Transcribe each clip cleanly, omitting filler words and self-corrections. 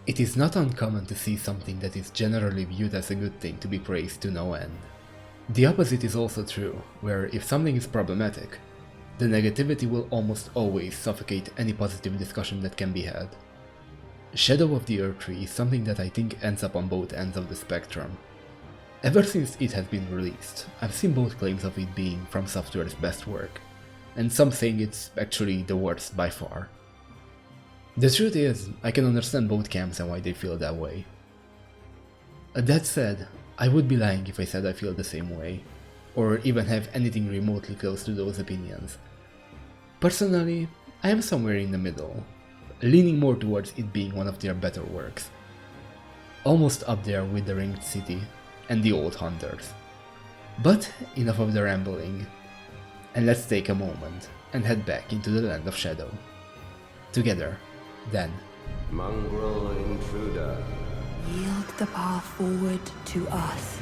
It is not uncommon to see something that is generally viewed as a good thing to be praised to no end. The opposite is also true, where if something is problematic, the negativity will almost always suffocate any positive discussion that can be had. Shadow of the Erdtree is something that I think ends up on both ends of the spectrum. Ever since it has been released, I've seen both claims of it being From Software's best work, and some saying it's actually the worst by far. The truth is, I can understand both camps and why they feel that way. That said, I would be lying if I said I feel the same way, or even have anything remotely close to those opinions. Personally, I am somewhere in the middle, leaning more towards it being one of their better works. Almost up there with the Ringed City and the Old Hunters. But enough of the rambling, and let's take a moment and head back into the Land of Shadow. Together, then. Mongrel intruder. Yield the path forward to us.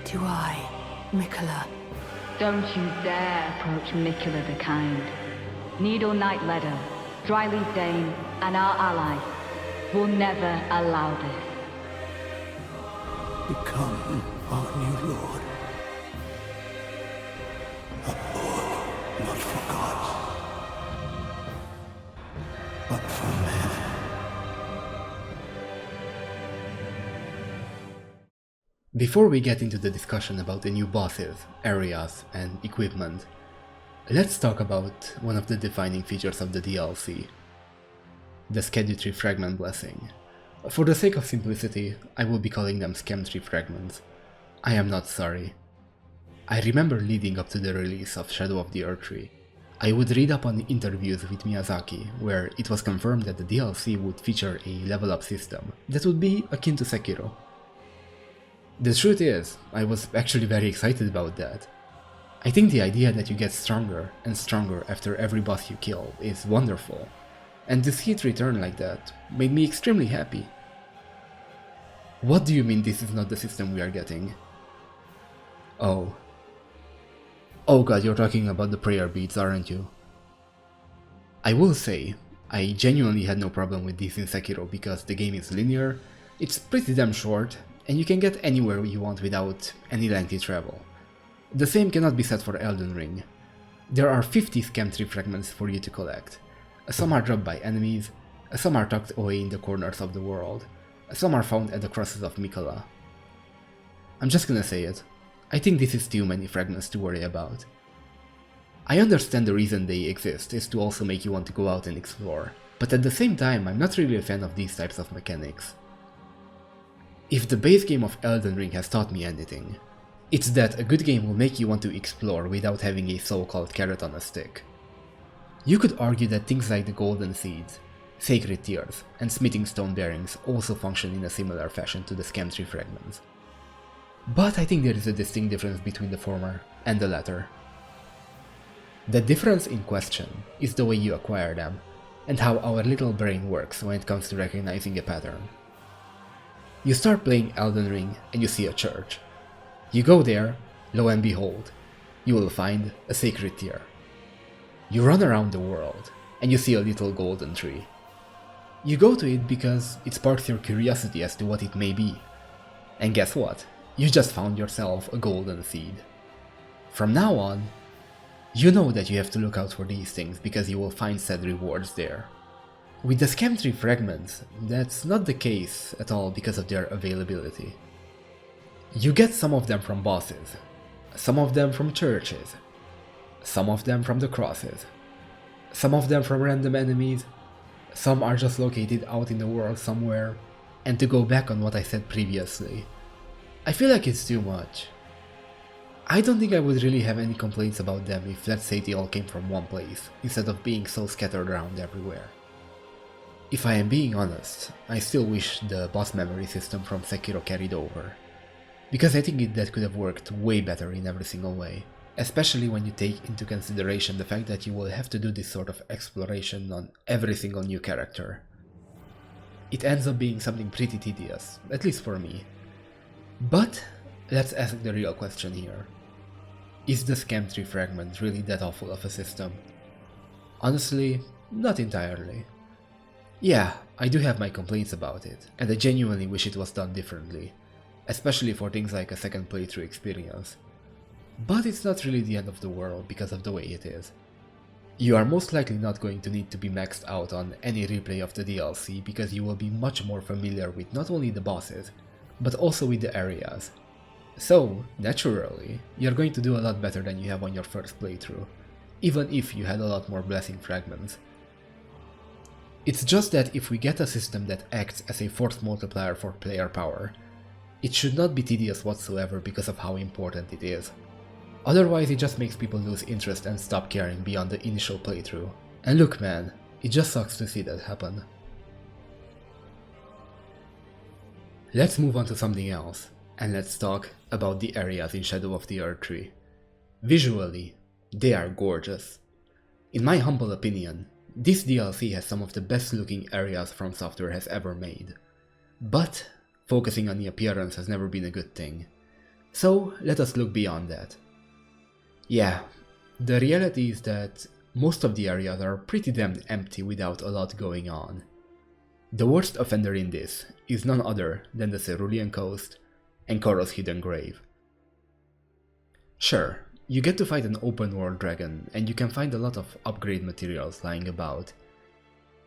To I, Miquella. Don't you dare approach Miquella the Kind. Needle Knight Ledder, Dryleaf Dane, and our ally will never allow this. Become our new lord. A lord not for gods, but for men. Before we get into the discussion about the new bosses, areas, and equipment, let's talk about one of the defining features of the DLC, the Scamtree Fragment blessing. For the sake of simplicity, I will be calling them Scamtree Fragments. I am not sorry. I remember leading up to the release of Shadow of the Erdtree, I would read up on interviews with Miyazaki, where it was confirmed that the DLC would feature a level up system that would be akin to Sekiro. The truth is, I was actually very excited about that. I think the idea that you get stronger and stronger after every boss you kill is wonderful, and to see it return like that made me extremely happy. What do you mean this is not the system we are getting? Oh god, you're talking about the prayer beads, aren't you? I will say, I genuinely had no problem with this in Sekiro because the game is linear, it's pretty damn short, and you can get anywhere you want without any lengthy travel. The same cannot be said for Elden Ring. There are 50 Scamtree Fragments for you to collect. Some are dropped by enemies, some are tucked away in the corners of the world, some are found at the crosses of Miquella. I'm just gonna say it. I think this is too many fragments to worry about. I understand the reason they exist is to also make you want to go out and explore, but at the same time I'm not really a fan of these types of mechanics. If the base game of Elden Ring has taught me anything, it's that a good game will make you want to explore without having a so-called carrot on a stick. You could argue that things like the Golden Seeds, Sacred Tears, and Smithing Stone Bearings also function in a similar fashion to the Scamtree Fragments. But I think there is a distinct difference between the former and the latter. The difference in question is the way you acquire them, and how our little brain works when it comes to recognizing a pattern. You start playing Elden Ring and you see a church. You go there, lo and behold, you will find a sacred tear. You run around the world and you see a little golden tree. You go to it because it sparks your curiosity as to what it may be. And guess what? You just found yourself a golden seed. From now on, you know that you have to look out for these things because you will find said rewards there. With the Scamtree Fragments, that's not the case at all because of their availability. You get some of them from bosses, some of them from churches, some of them from the crosses, some of them from random enemies, some are just located out in the world somewhere, and to go back on what I said previously, I feel like it's too much. I don't think I would really have any complaints about them if, let's say, they all came from one place, instead of being so scattered around everywhere. If I am being honest, I still wish the boss memory system from Sekiro carried over, because I think that could have worked way better in every single way, especially when you take into consideration the fact that you will have to do this sort of exploration on every single new character. It ends up being something pretty tedious, at least for me. But let's ask the real question here. Is the Scamtree Fragment really that awful of a system? Honestly, not entirely. Yeah, I do have my complaints about it, and I genuinely wish it was done differently, especially for things like a second playthrough experience. But it's not really the end of the world because of the way it is. You are most likely not going to need to be maxed out on any replay of the DLC because you will be much more familiar with not only the bosses, but also with the areas. So, naturally, you're going to do a lot better than you have on your first playthrough, even if you had a lot more blessing fragments. It's just that if we get a system that acts as a force multiplier for player power, it should not be tedious whatsoever because of how important it is. Otherwise it just makes people lose interest and stop caring beyond the initial playthrough. And look man, it just sucks to see that happen. Let's move on to something else, and let's talk about the areas in Shadow of the Erdtree. Visually, they are gorgeous. In my humble opinion, this DLC has some of the best looking areas From Software has ever made. But focusing on the appearance has never been a good thing. So let us look beyond that. Yeah, the reality is that most of the areas are pretty damn empty without a lot going on. The worst offender in this is none other than the Cerulean Coast and Koro's Hidden Grave. Sure, you get to fight an open world dragon and you can find a lot of upgrade materials lying about,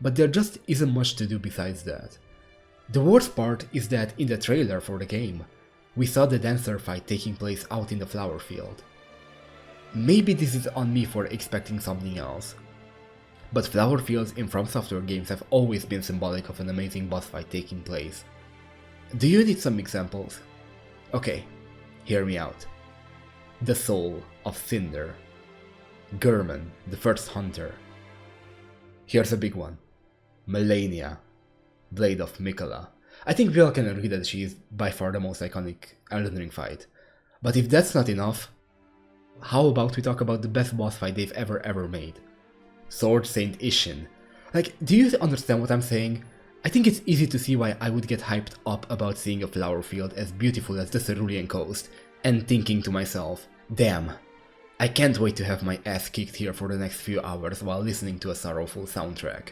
but there just isn't much to do besides that. The worst part is that in the trailer for the game, we saw the dancer fight taking place out in the flower field. Maybe this is on me for expecting something else, but flower fields in From Software games have always been symbolic of an amazing boss fight taking place. Do you need some examples? Okay, hear me out. The Soul of Cinder, Gurman, the First Hunter. Here's a big one. Melania, Blade of Mikola. I think we all can agree that she is by far the most iconic Elden Ring fight. But if that's not enough, how about we talk about the best boss fight they've ever made? Sword Saint Ishin. Like, do you understand what I'm saying? I think it's easy to see why I would get hyped up about seeing a flower field as beautiful as the Cerulean Coast, and thinking to myself, damn, I can't wait to have my ass kicked here for the next few hours while listening to a sorrowful soundtrack.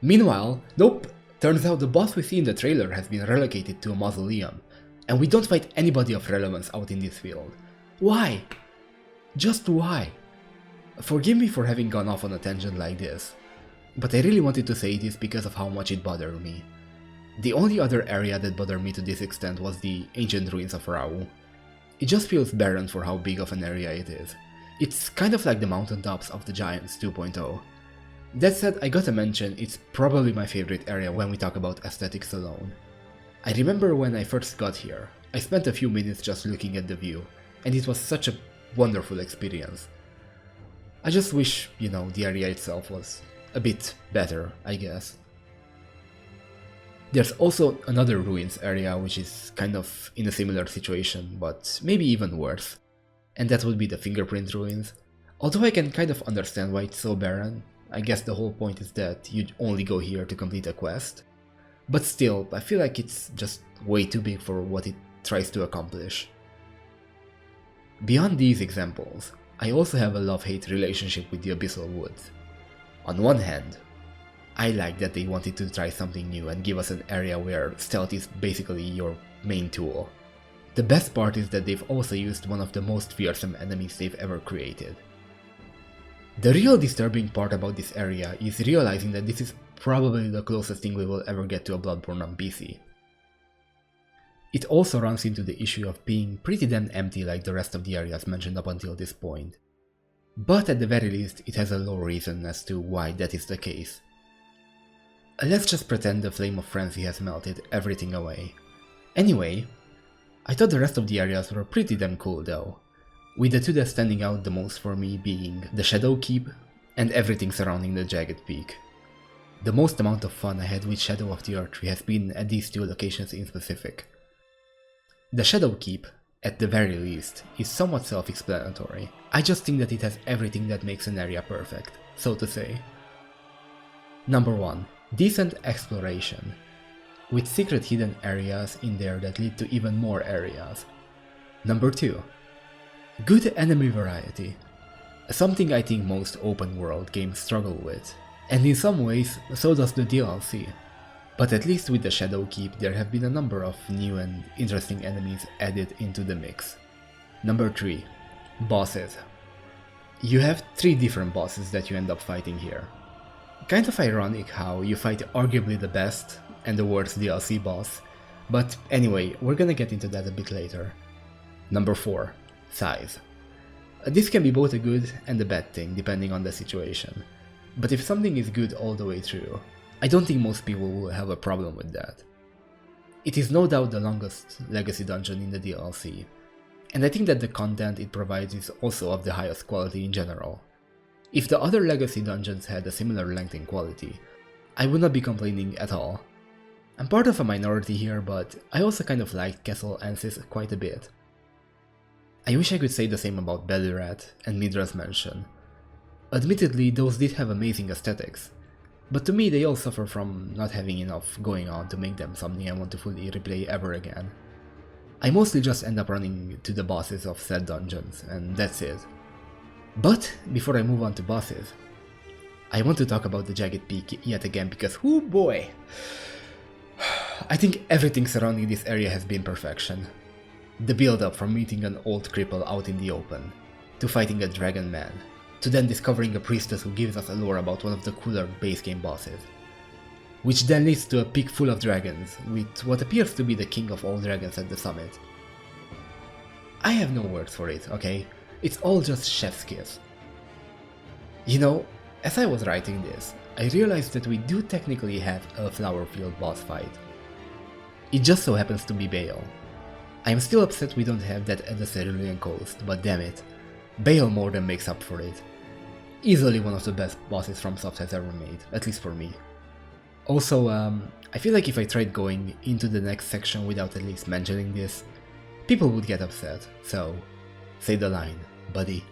Meanwhile, nope, turns out the boss we see in the trailer has been relocated to a mausoleum, and we don't fight anybody of relevance out in this field. Why? Just why? Forgive me for having gone off on a tangent like this, but I really wanted to say this because of how much it bothered me. The only other area that bothered me to this extent was the ancient ruins of Rau. It just feels barren for how big of an area it is. It's kind of like the mountaintops of the Giants 2.0. That said, I gotta mention, it's probably my favorite area when we talk about aesthetics alone. I remember when I first got here, I spent a few minutes just looking at the view, and it was such a wonderful experience. I just wish, the area itself was a bit better, I guess. There's also another ruins area which is kind of in a similar situation, but maybe even worse, and that would be the Fingerprint ruins. Although I can kind of understand why it's so barren, I guess the whole point is that you only go here to complete a quest. But still, I feel like it's just way too big for what it tries to accomplish. Beyond these examples, I also have a love-hate relationship with the Abyssal Woods. On one hand, I like that they wanted to try something new and give us an area where stealth is basically your main tool. The best part is that they've also used one of the most fearsome enemies they've ever created. The real disturbing part about this area is realizing that this is probably the closest thing we will ever get to a Bloodborne on PC. It also runs into the issue of being pretty damn empty like the rest of the areas mentioned up until this point. But at the very least, it has a low reason as to why that is the case. Let's just pretend the Flame of Frenzy has melted everything away. Anyway, I thought the rest of the areas were pretty damn cool though, with the two that standing out the most for me being the Shadow Keep and everything surrounding the Jagged Peak. The most amount of fun I had with Shadow of the Erdtree has been at these two locations in specific. The Shadow Keep, at the very least, is somewhat self-explanatory. I just think that it has everything that makes an area perfect, so to say. Number 1. Decent exploration, with secret hidden areas in there that lead to even more areas. Number 2. Good enemy variety, something I think most open world games struggle with, and in some ways so does the DLC. But at least with the Shadow Keep there have been a number of new and interesting enemies added into the mix. Number 3. Bosses. You have 3 different bosses that you end up fighting here. Kind of ironic how you fight arguably the best and the worst DLC boss, but anyway, we're gonna get into that a bit later. Number 4. Size. This can be both a good and a bad thing depending on the situation, but if something is good all the way through, I don't think most people will have a problem with that. It is no doubt the longest legacy dungeon in the DLC, and I think that the content it provides is also of the highest quality in general. If the other legacy dungeons had a similar length and quality, I would not be complaining at all. I'm part of a minority here, but I also kind of liked Castle Ansys quite a bit. I wish I could say the same about Bellurat and Midra's Mansion. Admittedly, those did have amazing aesthetics, but to me they all suffer from not having enough going on to make them something I want to fully replay ever again. I mostly just end up running to the bosses of said dungeons, and that's it. But before I move on to bosses, I want to talk about the Jagged Peak yet again because whoo boy! I think everything surrounding this area has been perfection. The build up from meeting an old cripple out in the open, to fighting a dragon man, to then discovering a priestess who gives us a lore about one of the cooler base game bosses, which then leads to a peak full of dragons, with what appears to be the king of all dragons at the summit. I have no words for it, okay? It's all just chef's kiss. You know, as I was writing this, I realized that we do technically have a Flowerfield boss fight. It just so happens to be Bale. I am still upset we don't have that at the Cerulean Coast, but damn it, Bale more than makes up for it. Easily one of the best bosses FromSoft has ever made, at least for me. Also, I feel like if I tried going into the next section without at least mentioning this, people would get upset, so say the line, buddy.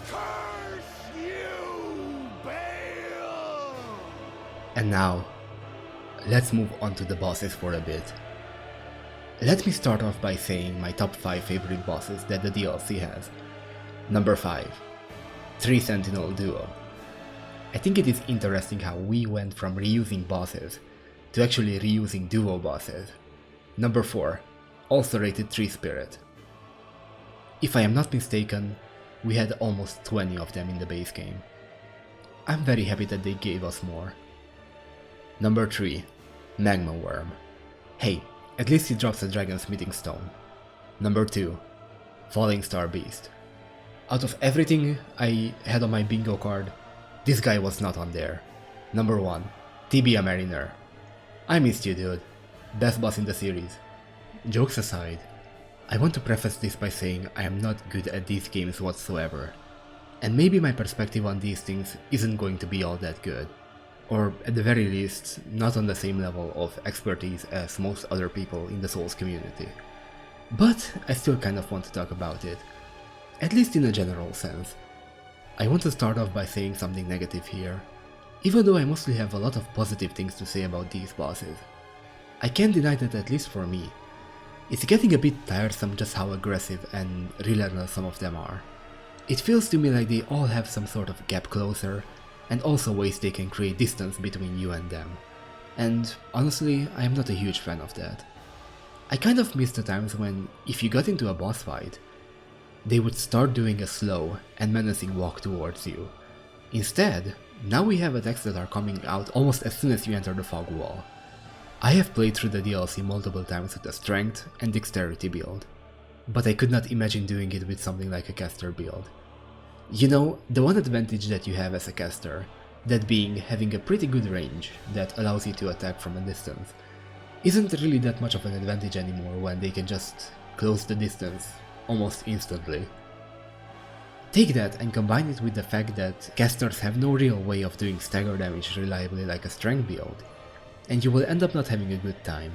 Curse you, Bale! And now, let's move on to the bosses for a bit. Let me start off by saying my top 5 favorite bosses that the DLC has. Number 5. 3 Sentinel Duo. I think it is interesting how we went from reusing bosses to actually reusing duo bosses. Number 4. Also rated 3 Spirit. If I am not mistaken, we had almost 20 of them in the base game. I'm very happy that they gave us more. Number 3. Magma Worm. Hey, at least he drops a dragon smithing stone. Number 2. Falling Star Beast. Out of everything I had on my bingo card, this guy was not on there. Number 1. Tibia Mariner. I missed you, dude. Best boss in the series. Jokes aside, I want to preface this by saying I am not good at these games whatsoever, and maybe my perspective on these things isn't going to be all that good, or at the very least, not on the same level of expertise as most other people in the Souls community. But I still kind of want to talk about it, at least in a general sense. I want to start off by saying something negative here, even though I mostly have a lot of positive things to say about these bosses. I can't deny that at least for me, it's getting a bit tiresome just how aggressive and relentless some of them are. It feels to me like they all have some sort of gap closer, and also ways they can create distance between you and them. And honestly, I am not a huge fan of that. I kind of miss the times when, if you got into a boss fight, they would start doing a slow and menacing walk towards you. Instead, now we have attacks that are coming out almost as soon as you enter the fog wall. I have played through the DLC multiple times with a strength and dexterity build, but I could not imagine doing it with something like a caster build. You know, the one advantage that you have as a caster, that being having a pretty good range that allows you to attack from a distance, isn't really that much of an advantage anymore when they can just close the distance almost instantly. Take that and combine it with the fact that casters have no real way of doing stagger damage reliably like a strength build, and you will end up not having a good time.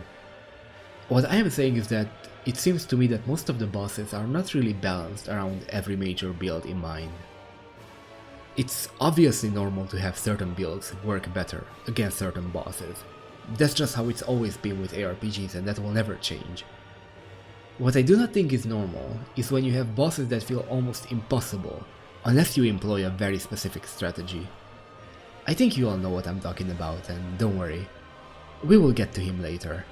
What I am saying is that it seems to me that most of the bosses are not really balanced around every major build in mind. It's obviously normal to have certain builds work better against certain bosses. That's just how it's always been with ARPGs, and that will never change. What I do not think is normal is when you have bosses that feel almost impossible unless you employ a very specific strategy. I think you all know what I'm talking about, and don't worry, we will get to him later.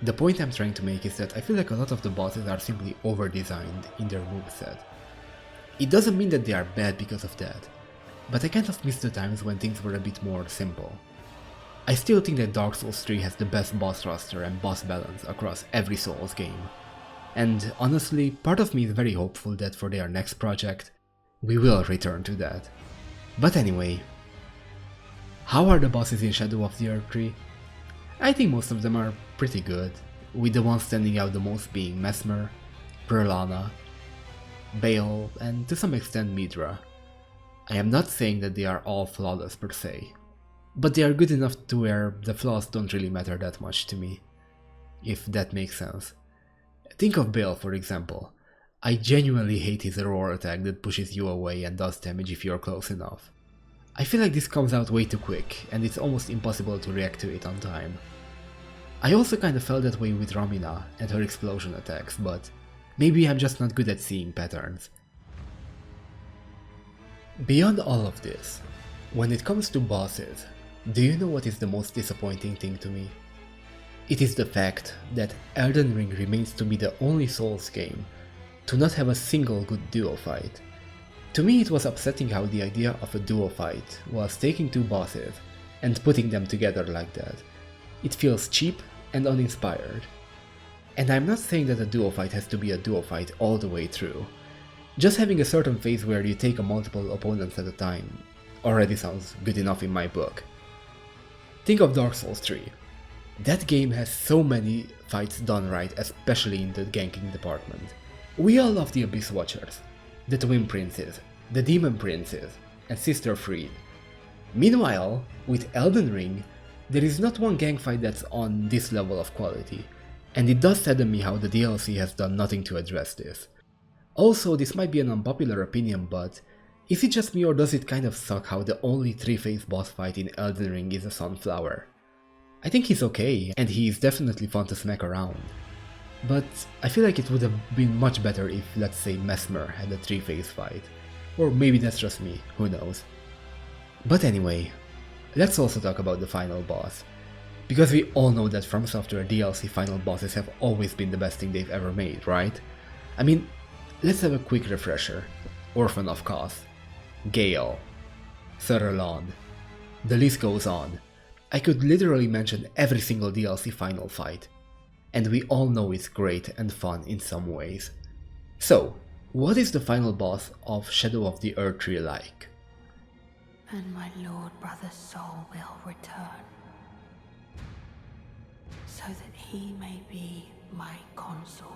The point I'm trying to make is that I feel like a lot of the bosses are simply over-designed in their moveset. It doesn't mean that they are bad because of that, but I kind of miss the times when things were a bit more simple. I still think that Dark Souls 3 has the best boss roster and boss balance across every Souls game. And honestly, part of me is very hopeful that for their next project, we will return to that. But anyway, how are the bosses in Shadow of the Erdtree? I think most of them are pretty good, with the ones standing out the most being Mesmer, Perlana, Bale, and to some extent Midra. I am not saying that they are all flawless per se, but they are good enough to where the flaws don't really matter that much to me, if that makes sense. Think of Bale, for example. I genuinely hate his roar attack that pushes you away and does damage if you're close enough. I feel like this comes out way too quick, and it's almost impossible to react to it on time. I also kinda felt that way with Romina and her explosion attacks, but maybe I'm just not good at seeing patterns. Beyond all of this, when it comes to bosses, do you know what is the most disappointing thing to me? It is the fact that Elden Ring remains to be the only Souls game to not have a single good duo fight. To me it was upsetting how the idea of a duo fight was taking two bosses and putting them together like that. It feels cheap and uninspired. And I'm not saying that a duo fight has to be a duo fight all the way through. Just having a certain phase where you take on multiple opponents at a time already sounds good enough in my book. Think of Dark Souls 3. That game has so many fights done right, especially in the ganking department. We all love the Abyss Watchers, the Twin Princes, the Demon Princes, and Sister Freed. Meanwhile, with Elden Ring, there is not one gang fight that's on this level of quality, and it does sadden me how the DLC has done nothing to address this. Also, this might be an unpopular opinion, but is it just me or does it kind of suck how the only 3-phase boss fight in Elden Ring is a sunflower? I think he's okay, and he is definitely fun to smack around. But I feel like it would have been much better if, let's say, Mesmer had a 3-phase fight. Or maybe that's just me, who knows. But anyway, let's also talk about the final boss. Because we all know that From Software DLC final bosses have always been the best thing they've ever made, right? I mean, let's have a quick refresher. Orphan of Koth, Gale, Thurlon, the list goes on. I could literally mention every single DLC final fight, and we all know it's great and fun in some ways. So, what is the final boss of Shadow of the Erdtree like? And my lord brother's soul will return, so that he may be my consort.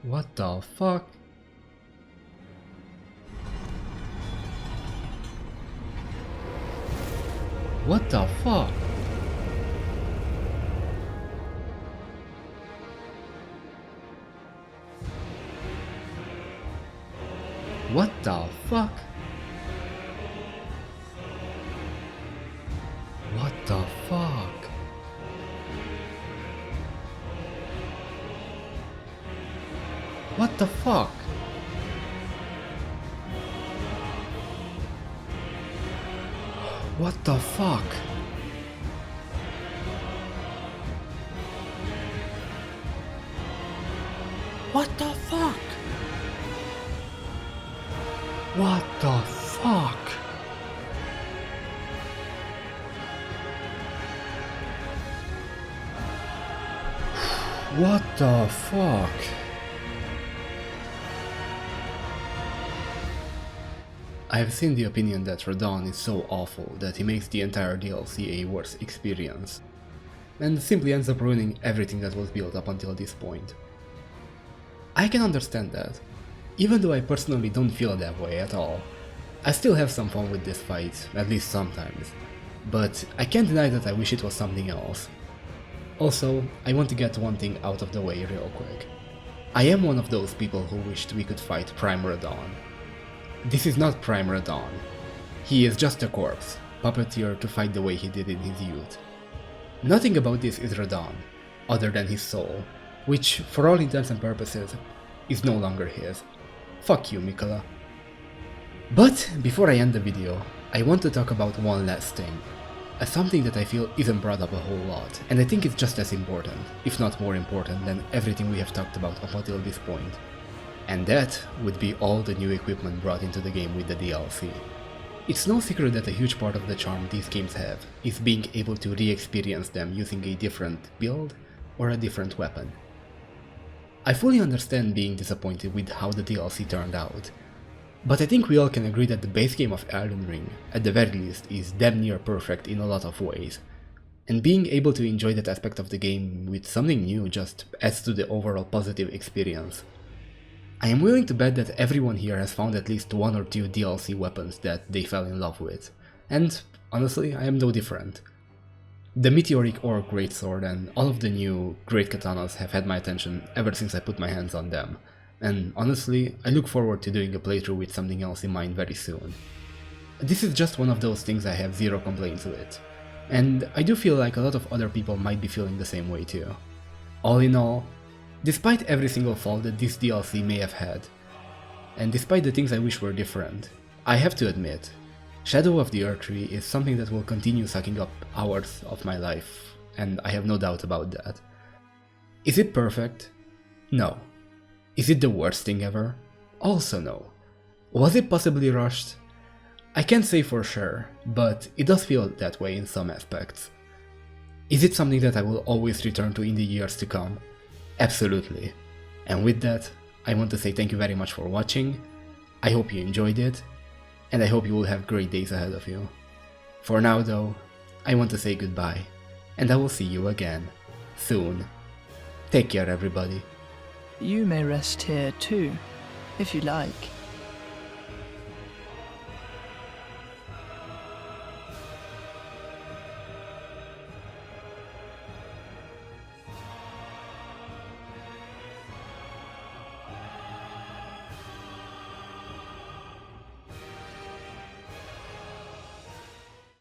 What the fuck? What the fuck? What the fuck? What the fuck? What the fuck? What the fuck? What the fuck? What the fuck? What the fuck? I have seen the opinion that Radon is so awful that he makes the entire DLC a worse experience, and simply ends up ruining everything that was built up until this point. I can understand that. Even though I personally don't feel that way at all, I still have some fun with this fight, at least sometimes, but I can't deny that I wish it was something else. Also, I want to get one thing out of the way real quick. I am one of those people who wished we could fight Prime Radon. This is not Prime Radon. He is just a corpse, puppeteer to fight the way he did in his youth. Nothing about this is Radon, other than his soul, which, for all intents and purposes, is no longer his. Fuck you, Mikola. But before I end the video, I want to talk about one last thing. Something that I feel isn't brought up a whole lot, and I think it's just as important, if not more important, than everything we have talked about up until this point. And that would be all the new equipment brought into the game with the DLC. It's no secret that a huge part of the charm these games have is being able to re-experience them using a different build or a different weapon. I fully understand being disappointed with how the DLC turned out, but I think we all can agree that the base game of Elden Ring, at the very least, is damn near perfect in a lot of ways, and being able to enjoy that aspect of the game with something new just adds to the overall positive experience. I am willing to bet that everyone here has found at least one or two DLC weapons that they fell in love with, and honestly, I am no different. The Meteoric Orc Greatsword and all of the new Great Katanas have had my attention ever since I put my hands on them, and honestly, I look forward to doing a playthrough with something else in mind very soon. This is just one of those things I have zero complaints with, and I do feel like a lot of other people might be feeling the same way too. All in all, despite every single fault that this DLC may have had, and despite the things I wish were different, I have to admit, Shadow of the Erdtree is something that will continue sucking up hours of my life, and I have no doubt about that. Is it perfect? No. Is it the worst thing ever? Also no. Was it possibly rushed? I can't say for sure, but it does feel that way in some aspects. Is it something that I will always return to in the years to come? Absolutely. And with that, I want to say thank you very much for watching, I hope you enjoyed it, and I hope you will have great days ahead of you. For now though, I want to say goodbye, and I will see you again, soon. Take care everybody. You may rest here too, if you like.